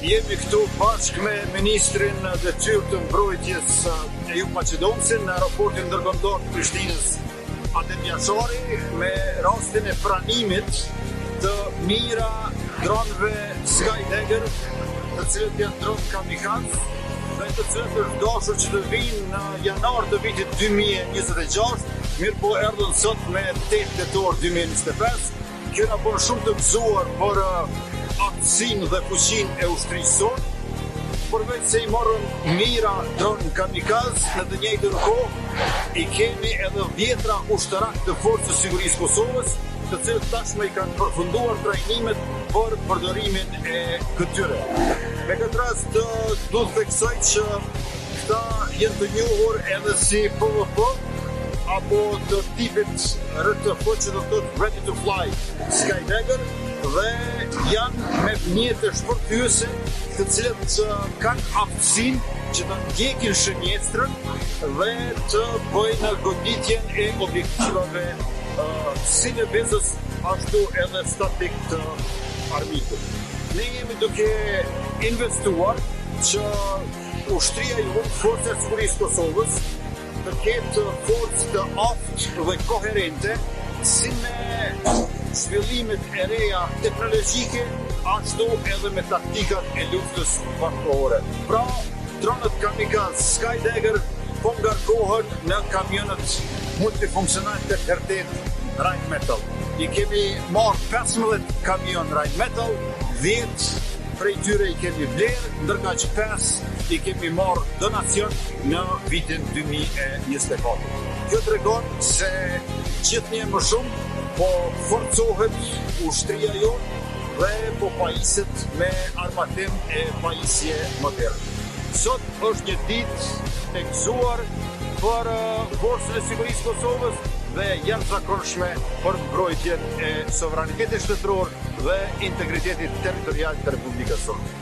Jemi këtu bashkë me Ministrin Detyrë të Mbrojtjes Eyüp Maqedonsin në aeroportin ndërkombëtar të Prishtinës Adem Jashari me rastin e pranimit të mira dronëve Skydagger, të cilët janë dronë kamikaz dhe të cilët është dashur që të vinë në janar të vitit 2026, mirë po erdhën sot me 8 tetor 2025. Kjo na bën shumë të gëzuar për aftësinë dhe fuqinë e ushtrisë sonë, përveç se i morën mira dronë kamikaz, në të njëjtën kohë i kemi edhe 10 ushtarak të Forcës së Sigurisë së Kosovës, të cilët tashmë i kanë përfunduar trajnimet për përdorimin e këtyre. Me këtë rast duhet të theksoj që këta janë të njohur edhe si PVP apo të tipit RTF që do të thotë Ready to Fly Skydagger, dhe janë me mjete shpërthyese të cilët kanë aftësinë që të ndjekin shënjestrën dhe të bëjnë goditjen e objektivave si në bezës ashtu edhe statik të armikut. Ne jemi duke investuar që ushtria jonë, Forca e Sigurisë së Kosovës, të ketë forcë të aftë dhe koherente si me zhvillimet e reja teknologjike, ashtu edhe me taktikat e luftës bashkëkohore. Pra, dronët kamikaz Skydagger po ngarkohen në kamionët multifunksional të Hertet Rheinmetall. I kemi marrë 15 kamion Rheinmetall, 10 prej tyre i kemi blerë, ndërka që 5 i kemi marrë donacion në vitin 2024. Kjo tregon se gjithnjë më shumë po forcohet ushtria jonë dhe po pajiset me armatim e pajisje moderne. Sot është një ditë e gëzuar për Forcën e Sigurisë së Kosovës dhe jashtëzakonshme për mbrojtjen e sovranitetit shtetëror dhe integritetit territorial të Republikës sonë.